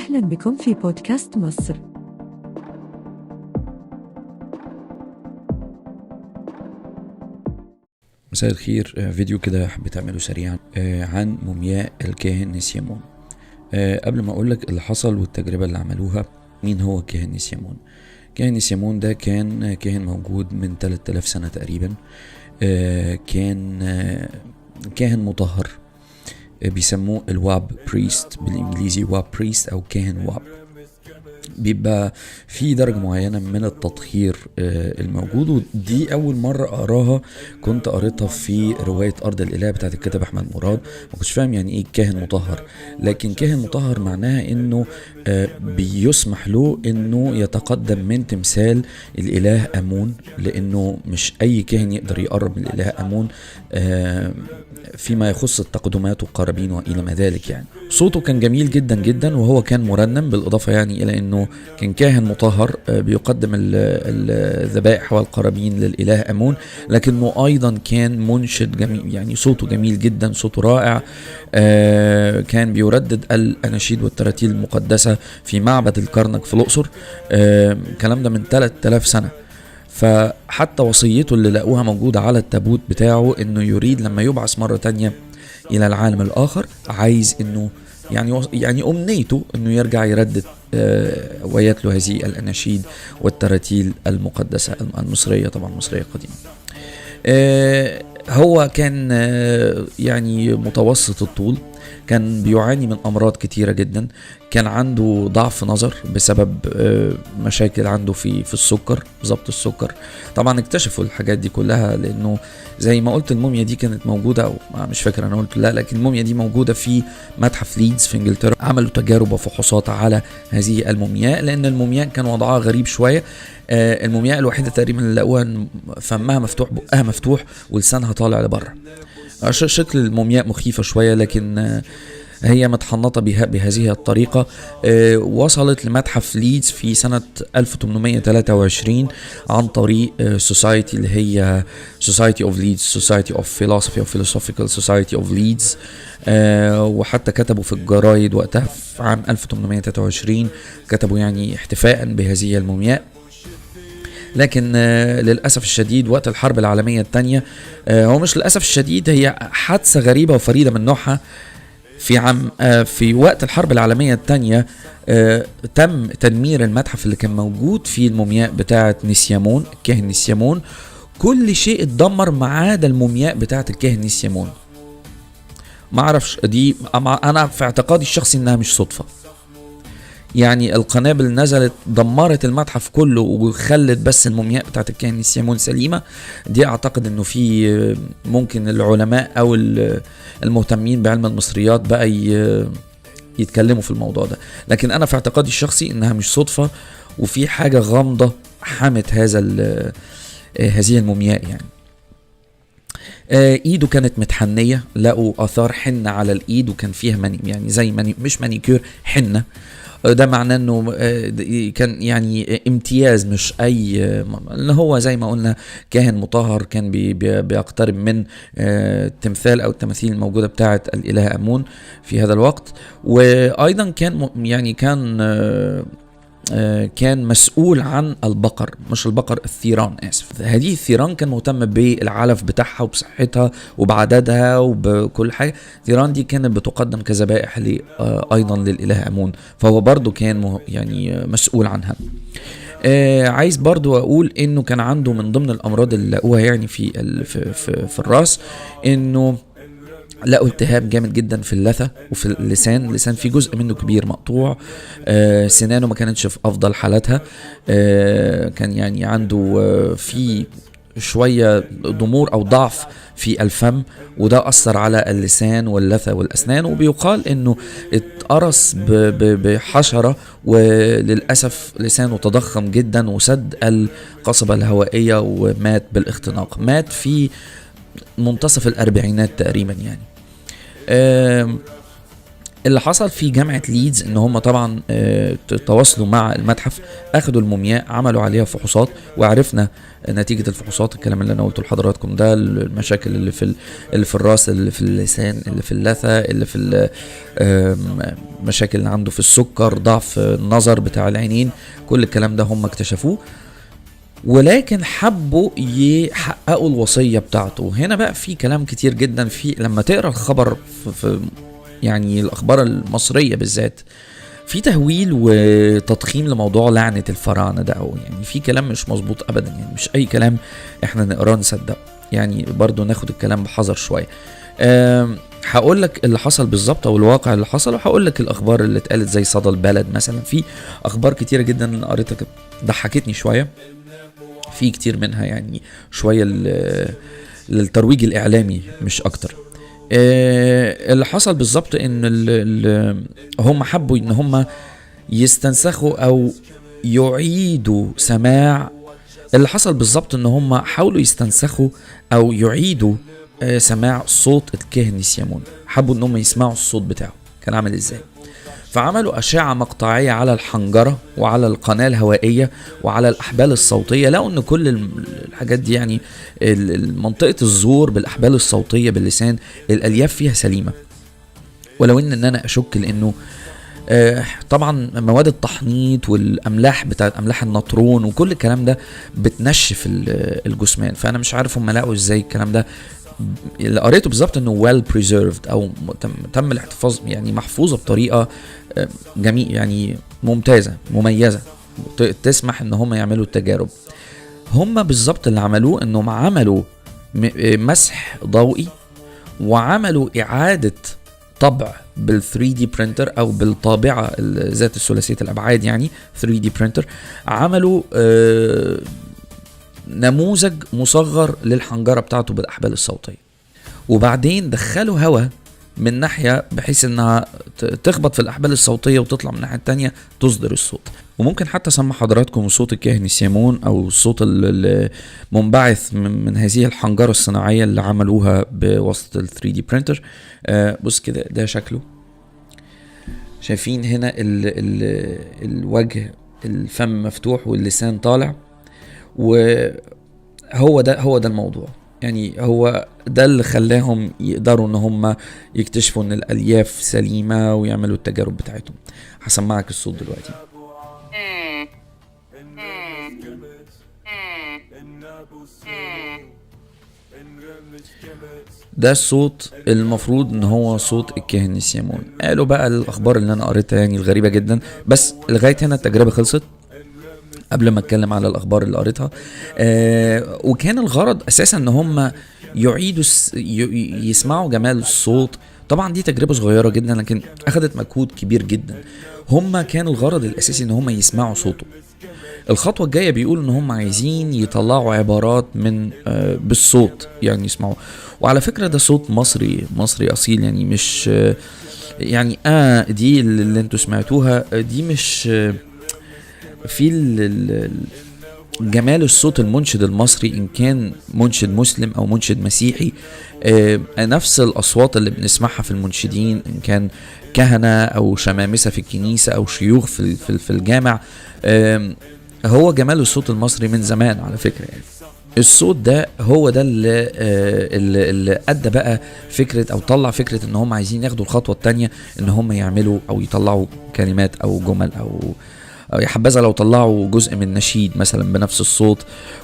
أهلا بكم في بودكاست مصر. مساء الخير. فيديو كده حبيت اعمله سريعا عن مومياء الكاهن نسيمون. قبل ما اقولك اللي حصل والتجربة اللي عملوها. مين هو كاهن نسيمون؟ كاهن نسيمون ده كان كاهن موجود من 3000 سنة تقريبا. كان كاهن مطهر، بيسموه الواب بريست بالانجليزي، واب بريست او كاهن واب. بيبقى في درجة معينة من التطهير الموجود، ودي أول مرة أقراها. كنت قريتها في رواية أرض الإله بتاعت الكاتب أحمد مراد. ما كنتش فاهم يعني إيه كاهن مطهر، لكن كاهن مطهر معناها إنه بيسمح له إنه يتقدم من تمثال الإله أمون، لأنه مش أي كاهن يقدر يقرب من الإله أمون فيما يخص التقدمات والقرابين وإلى ما ذلك. يعني صوته كان جميل جدا جدا، وهو كان مرنم، بالإضافة يعني إلى أنه كان كاهن مطهر بيقدم الذبائح والقرابين للإله أمون، لكنه أيضا كان منشد جميل، يعني صوته جميل جدا، صوته رائع. كان بيردد الأناشيد والتراتيل المقدسة في معبد الكرنك في الأقصر. الكلام ده من 3000 سنة. فحتى وصيته اللي لقوها موجودة على التابوت بتاعه انه يريد لما يبعث مرة تانية الى العالم الاخر، عايز انه يعني امنيته انه يرجع يردد ويتلو هذه الاناشيد والتراتيل المقدسة المصرية، طبعا مصرية قديمة. هو كان يعني متوسط الطول، كان بيعاني من أمراض كتيرة جدا، كان عنده ضعف نظر بسبب مشاكل عنده في السكر، ضبط السكر. طبعا اكتشفوا الحاجات دي كلها، لأنه زي ما قلت الموميا دي كانت موجودة، أو مش فاكر أنا قلت لا، لكن الموميا دي موجودة في متحف ليدز في إنجلترا. عملوا تجارب وفحوصات على هذه المومياء، لأن المومياء كان وضعها غريب شوية. المومياء الوحيدة تقريبا اللي لقوها فمها مفتوح، بقها مفتوح، ولسانها طالع لبره. شكل المومياء مخيفة شوية، لكن هي متحنطة بهذه الطريقة. وصلت لمتحف ليدز في سنة 1823 عن طريق سوسايتي اللي هي Society of Leeds, Society of Philosophy of Philosophical Society of Leeds. وحتى كتبوا في الجرايد وقتها في عام 1823 كتبوا يعني احتفاء بهذه المومياء. لكن للأسف الشديد وقت الحرب العالمية الثانية، هو مش للأسف الشديد، هي حادثة غريبة وفريدة من نوعها. في وقت الحرب العالمية الثانية تم تدمير المتحف اللي كان موجود فيه المومياء بتاعة نسيمون، الكاهن نسيمون. كل شيء اتدمر ما عدا المومياء بتاعة الكاهن نسيمون. ما اعرفش، دي انا في اعتقادي الشخصي انها مش صدفة. يعني القنابل نزلت دمرت المتحف كله وخلت بس المومياء بتاعت الكاهن نسيمون سليمة. دي اعتقد انه في ممكن العلماء او المهتمين بعلم المصريات بقى يتكلموا في الموضوع ده، لكن انا في اعتقادي الشخصي انها مش صدفة، وفي حاجة غامضة حمت هذه المومياء. يعني ايده كانت متحنية، لقوا اثار حنة على الايد، وكان فيها يعني زي مش مانيكير، حنة. ده معناه انه كان يعني امتياز، مش اي اللي هو زي ما قلنا كاهن مطهر، كان بيقترب من التمثال او التماثيل الموجودة بتاعة الاله امون في هذا الوقت. وايضا كان يعني كان مسؤول عن البقر، مش البقر، الثيران، اسف. هذه الثيران كان مهتم بالعلف بتاعها وبصحتها وبعددها وبكل حاجة. الثيران دي كانت بتقدم كذبائح ايضا للإله امون، فهو برضو كان يعني مسؤول عنها. عايز برضو اقول انه كان عنده من ضمن الامراض اللي لقوها يعني في الراس، انه لقوا التهاب جامد جدا في اللثة وفي اللسان في جزء منه كبير مقطوع. سنانه ما كانتش في أفضل حالاتها. كان يعني عنده في شوية ضمور أو ضعف في الفم، وده أثر على اللسان واللثة والأسنان. وبيقال إنه اتقرص بحشرة، وللأسف لسانه تضخم جدا وسد القصبة الهوائية ومات بالاختناق. مات في منتصف الأربعينات تقريبا يعني. اللي حصل في جامعة ليدز ان هم طبعا تواصلوا مع المتحف، اخدوا المومياء عملوا عليها فحوصات، وعرفنا نتيجة الفحوصات الكلام اللي انا قلته لحضراتكم ده، المشاكل اللي في الراس، اللي في اللسان، اللي في اللثة، اللي في المشاكل اللي عنده في السكر، ضعف النظر بتاع العينين، كل الكلام ده هم اكتشفوه، ولكن حبوا يحققوا الوصية بتاعته. هنا بقى في كلام كتير جدا، في لما تقرأ الخبر في يعني الأخبار المصرية بالذات، في تهويل وتضخيم لموضوع لعنة الفراعنة ده، أو يعني في كلام مش مظبوط أبدا، يعني مش أي كلام احنا نقراه نصدق، يعني برضو ناخد الكلام بحذر شوية. هقول لك اللي حصل بالظبط او الواقع اللي حصل، وهقول لك الاخبار اللي اتقالت زي صدى البلد مثلا. في اخبار كتيرة جدا قريتها ضحكتني شوية، في كتير منها يعني شوية للترويج الإعلامي مش أكتر. اللي حصل بالظبط إن هم حبوا إن هم يستنسخوا أو يعيدوا سماع. اللي حصل بالظبط إن هم حاولوا يستنسخوا أو يعيدوا سماع صوت الكاهن نسيمون. حبوا إن هم يسمعوا الصوت بتاعه كان عامل إزاي، فعملوا أشعة مقطعية على الحنجرة وعلى القناة الهوائية وعلى الأحبال الصوتية. لقوا أن كل الحاجات دي يعني منطقة الزور بالأحبال الصوتية باللسان الألياف فيها سليمة، ولو أن أنا أشك لأنه طبعا مواد التحنيط والأملاح بتاعت أملاح النطرون وكل الكلام ده بتنشف الجثمان، فأنا مش عارف هم لقوا إزاي الكلام ده. اللي قريته بالظبط انه well preserved او تم الاحتفاظ، يعني محفوظه بطريقه جميل يعني ممتازه مميزه تسمح ان هم يعملوا التجارب. هم بالظبط اللي عملوه انهم عملوا مسح ضوئي، وعملوا اعاده طبع بال 3D printer او بالطابعه ذات الثلاثيه الابعاد، يعني 3D printer. عملوا نموذج مصغر للحنجرة بتاعته بالأحبال الصوتية، وبعدين دخلوا هواء من ناحية بحيث انها تخبط في الأحبال الصوتية وتطلع من الناحية التانية تصدر الصوت. وممكن حتى اسمع حضراتكم صوت الكاهن نسيمون او الصوت المنبعث من هذه الحنجرة الصناعية اللي عملوها بواسطة ال 3D printer. بص كده ده شكله، شايفين هنا الوجه، الفم مفتوح واللسان طالع، وهو ده الموضوع. يعني هو ده اللي خلاهم يقدروا ان هم يكتشفوا ان الالياف سليمة ويعملوا التجارب بتاعتهم. هسمعك الصوت دلوقتي. ده الصوت المفروض ان هو صوت الكاهن نسيمون. قالوا بقى الاخبار اللي انا قريتها يعني الغريبة جدا، بس لغاية هنا التجربة خلصت قبل ما اتكلم على الاخبار اللي قريتها. وكان الغرض اساسا ان هم يعيدوا يسمعوا جمال الصوت. طبعا دي تجربة صغيرة جدا لكن اخذت مجهود كبير جدا. هم كان الغرض الاساسي ان هم يسمعوا صوته. الخطوة الجاية بيقول ان هم عايزين يطلعوا عبارات من بالصوت يعني يسمعوا. وعلى فكرة ده صوت مصري اصيل، يعني مش يعني دي اللي انتوا سمعتوها دي مش في جمال الصوت المنشد المصري، إن كان منشد مسلم أو منشد مسيحي. نفس الأصوات اللي بنسمعها في المنشدين، إن كان كهنة أو شمامسة في الكنيسة أو شيوخ في الجامع. هو جمال الصوت المصري من زمان على فكرة. يعني الصوت ده هو ده اللي أدى بقى فكرة أو طلع فكرة إن هم عايزين ياخدوا الخطوة التانية، إن هم يعملوا أو يطلعوا كلمات أو جمل أو يحبذا لو طلعوا جزء من نشيد مثلا بنفس الصوت،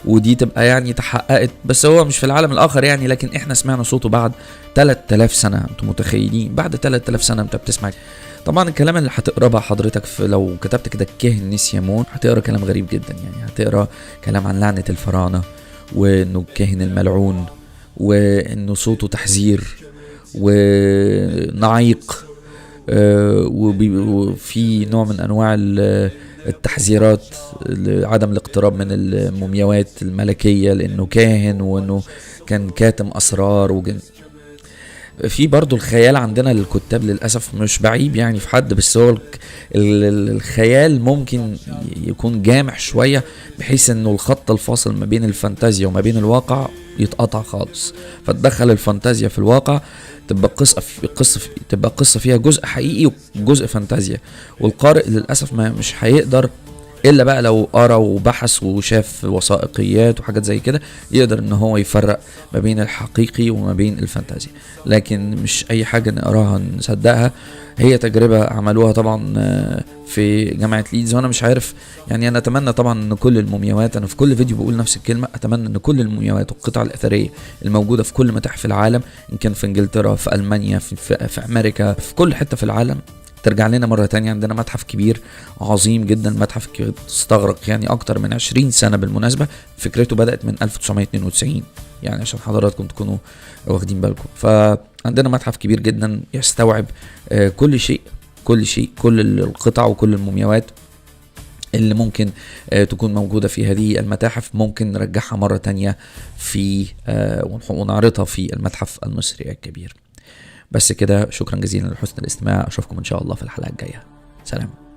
ودي تبقى يعني تحققت. بس هو مش في العالم الآخر يعني، لكن احنا سمعنا صوته بعد 3000 سنة. انتم متخيلين بعد 3000 سنة انت بتسمع؟ طبعا الكلام اللي هتقرا بقى حضرتك لو كتبت كده الكاهن نسيمون هتقرا كلام غريب جدا. يعني هتقرا كلام عن لعنة الفراعنة، وانه الكاهن الملعون، وانه صوته تحذير ونعيق، وفي نوع من انواع التحذيرات لعدم الاقتراب من المومياوات الملكية لانه كاهن، وانه كان كاتم اسرار. في برضو الخيال عندنا للكتاب للأسف مش بعيب يعني في حد، بس هو الخيال ممكن يكون جامح شوية، بحيث انه الخط الفاصل ما بين الفانتازيا وما بين الواقع يتقطع خالص، فتدخل الفانتازيا في الواقع، تبقى تبقى قصة فيها جزء حقيقي وجزء فانتازيا. والقارئ للأسف ما مش هيقدر الا بقى لو قرا وبحث وشاف وثائقيات وحاجات زي كده يقدر ان هو يفرق ما بين الحقيقي وما بين الفانتازيا. لكن مش اي حاجة نقراها نصدقها. هي تجربة عملوها طبعا في جامعة ليدز، وانا مش عارف يعني، انا اتمنى طبعا ان كل المومياوات، انا في كل فيديو بقول نفس الكلمة، اتمنى ان كل المومياوات والقطع الاثرية الموجودة في كل متاحف العالم، ان كان في انجلترا، في المانيا، في امريكا، في كل حتة في العالم، ترجع لنا مرة تانية. عندنا متحف كبير عظيم جدا، متحف تستغرق يعني اكتر من 20 سنة بالمناسبة، فكرته بدأت من 1992 يعني عشان حضراتكم تكونوا واخدين بالكم. فعندنا متحف كبير جدا يستوعب كل شيء، كل القطع وكل المومياوات اللي ممكن تكون موجودة في هذه المتاحف، ممكن نرجعها مرة تانية في ونعرضها في المتحف المصري الكبير. بس كده، شكرا جزيلا لحسن الاستماع، اشوفكم ان شاء الله في الحلقة الجاية. سلام.